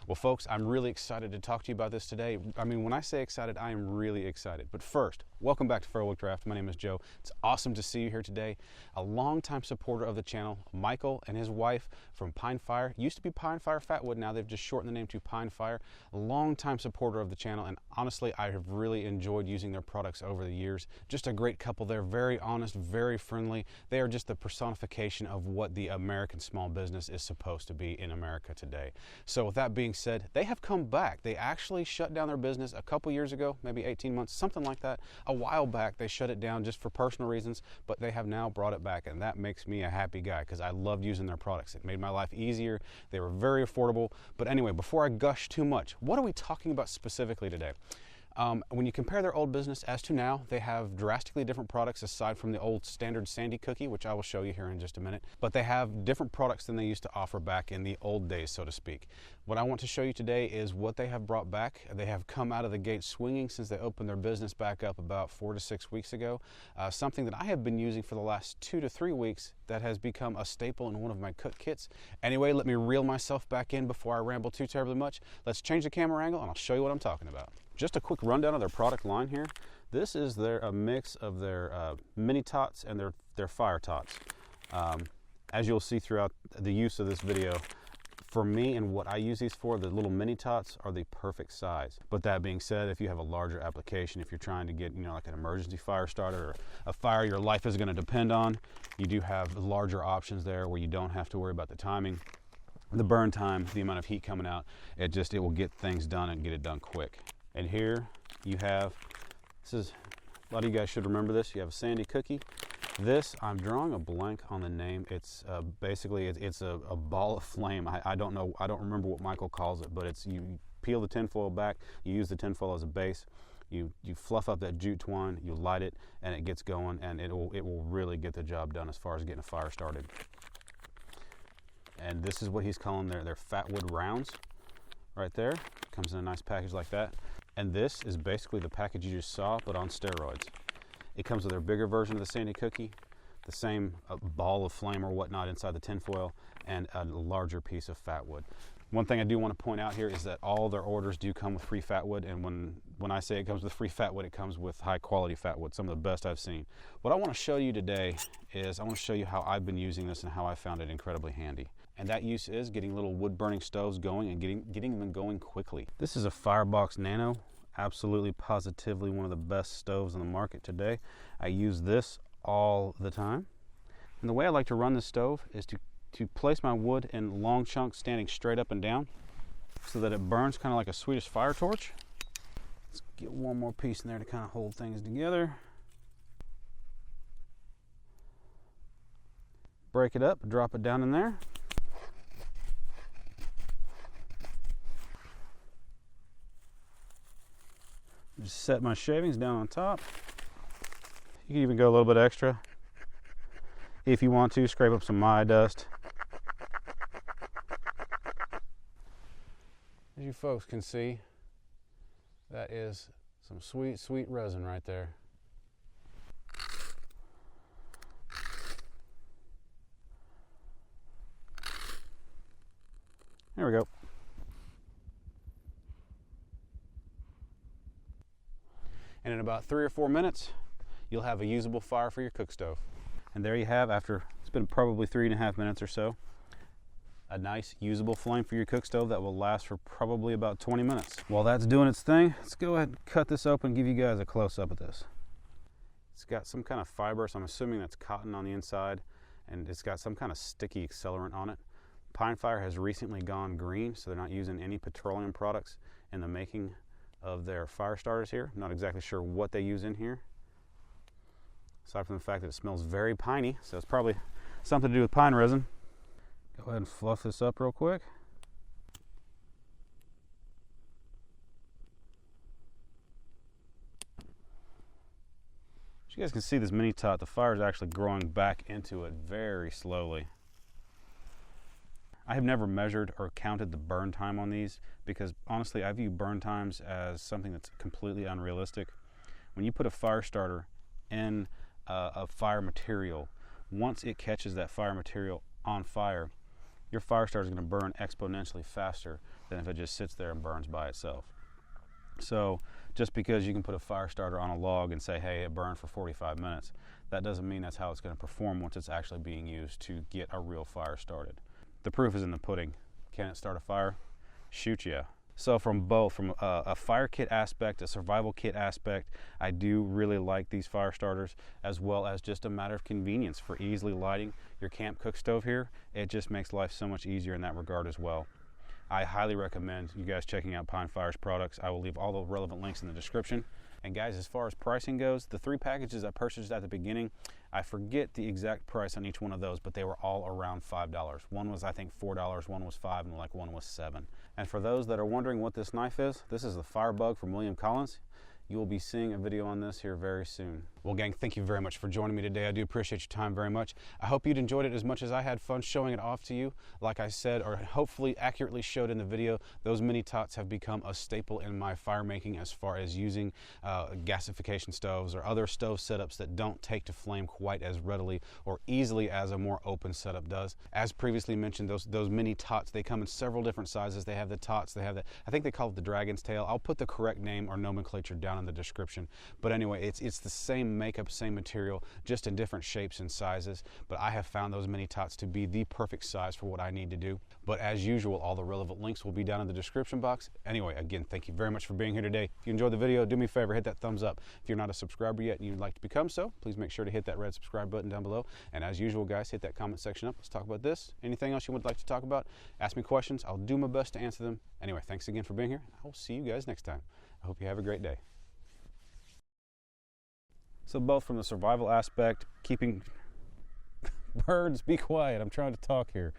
Well, folks, I'm really excited to talk to you about this today. I mean, when I say excited, I am really excited. But first, welcome back to Woodcraft. My name is Joe. It's awesome to see you here today. A longtime supporter of the channel, Michael and his wife from Pine Fire. Used to be Pine Fire Fatwood, now they've just shortened the name to Pine Fire. A longtime supporter of the channel, and honestly, I have really enjoyed using their products over the years. Just a great couple. They're very honest, very friendly. They are just the personification of what the American small business is supposed to be in America today. So with that being said, they have come back. They actually shut down their business a couple years ago, maybe 18 months, something like that. A while back, they shut it down just for personal reasons, but they have now brought it back, and that makes me a happy guy because I loved using their products. It made my life easier. They were very affordable. But anyway, before I gush too much, what are we talking about specifically today? When you compare their old business as to now, they have drastically different products aside from the old standard Sandy cookie, which I will show you here in just a minute. But they have different products than they used to offer back in the old days, so to speak. What I want to show you today is what they have brought back. They have come out of the gate swinging since they opened their business back up about 4 to 6 weeks ago. Something that I have been using for the last 2 to 3 weeks that has become a staple in one of my cook kits. Anyway, let me reel myself back in before I ramble too terribly much. Let's change the camera angle and I'll show you what I'm talking about. Just a quick rundown of their product line here. This is a mix of their mini-tots and their fire tots. As you'll see throughout the use of this video, for me and what I use these for, the little mini-tots are the perfect size. But that being said, if you have a larger application, if you're trying to get, like an emergency fire starter or a fire your life is going to depend on, you do have larger options there where you don't have to worry about the timing, the burn time, the amount of heat coming out. It will get things done and get it done quick. And here you have, a lot of you guys should remember this, you have a Sandy cookie. This, I'm drawing a blank on the name. It's basically, it's a ball of flame. I don't know, I don't remember what Michael calls it, but you peel the tinfoil back, you use the tinfoil as a base, you fluff up that jute twine, you light it, and it gets going, and it will really get the job done as far as getting a fire started. And this is what he's calling their Fatwood rounds right there. Comes in a nice package like that. And this is basically the package you just saw, but on steroids. It comes with a bigger version of the Sandy cookie, the same ball of flame or whatnot inside the tinfoil, and a larger piece of Fatwood. One thing I do want to point out here is that all their orders do come with free Fatwood, and when I say it comes with free Fatwood, it comes with high quality Fatwood, some of the best I've seen. What I want to show you today is I want to show you how I've been using this and how I found it incredibly handy. And that use is getting little wood burning stoves going and getting them going quickly. This is a Firebox Nano, absolutely positively one of the best stoves on the market today. I use this all the time. And the way I like to run this stove is to place my wood in long chunks standing straight up and down so that it burns kind of like a Swedish fire torch. Let's get one more piece in there to kind of hold things together. Break it up, drop it down in there. Just set my shavings down on top. You can even go a little bit extra if you want to. Scrape up some Maya dust. As you folks can see, that is some sweet, sweet resin right there. There we go. And in about 3 or 4 minutes, you'll have a usable fire for your cook stove. And there you have, after it's been probably 3.5 minutes or so, a nice usable flame for your cook stove that will last for probably about 20 minutes. While that's doing its thing, let's go ahead and cut this open and give you guys a close-up of this. It's got some kind of fiber, so I'm assuming that's cotton on the inside, and it's got some kind of sticky accelerant on it. Pine Fire has recently gone green, so they're not using any petroleum products in the making of their fire starters here. I'm not exactly sure what they use in here, aside from the fact that it smells very piney, so it's probably something to do with pine resin. Go ahead and fluff this up real quick. As you guys can see, this mini-tot, the fire is actually growing back into it very slowly. I have never measured or counted the burn time on these because honestly I view burn times as something that's completely unrealistic. When you put a fire starter in a fire material, once it catches that fire material on fire, your fire starter is going to burn exponentially faster than if it just sits there and burns by itself. So just because you can put a fire starter on a log and say, hey, it burned for 45 minutes, that doesn't mean that's how it's going to perform once it's actually being used to get a real fire started. The proof is in the pudding. Can it start a fire? Shoot, yeah. So from a fire kit aspect, a survival kit aspect, I do really like these fire starters, as well as just a matter of convenience for easily lighting your camp cook stove here. It just makes life so much easier in that regard as well. I highly recommend you guys checking out Pine Fire's products. I will leave all the relevant links in the description. And guys, as far as pricing goes, the 3 packages I purchased at the beginning, I forget the exact price on each one of those, but they were all around $5. One was, I think, $4, one was $5, and like one was $7. And for those that are wondering what this knife is, this is the Firebug from William Collins. You will be seeing a video on this here very soon. Well, gang, thank you very much for joining me today. I do appreciate your time very much. I hope you'd enjoyed it as much as I had fun showing it off to you. Like I said, or hopefully accurately showed in the video, those mini tots have become a staple in my fire making as far as using gasification stoves or other stove setups that don't take to flame quite as readily or easily as a more open setup does. As previously mentioned, those mini tots, they come in several different sizes. They have the tots, they have the, I think they call it the dragon's tail. I'll put the correct name or nomenclature down in the description. But anyway, it's the same makeup, same material, just in different shapes and sizes. But I have found those mini tots to be the perfect size for what I need to do. But as usual, all the relevant links will be down in the description box. Anyway, again, thank you very much for being here today. If you enjoyed the video, do me a favor, hit that thumbs up. If you're not a subscriber yet and you'd like to become so, please make sure to hit that red subscribe button down below. And as usual, guys, hit that comment section up. Let's talk about this. Anything else you would like to talk about? Ask me questions. I'll do my best to answer them. Anyway, thanks again for being here. I will see you guys next time. I hope you have a great day. So both from the survival aspect, keeping birds, be quiet, I'm trying to talk here.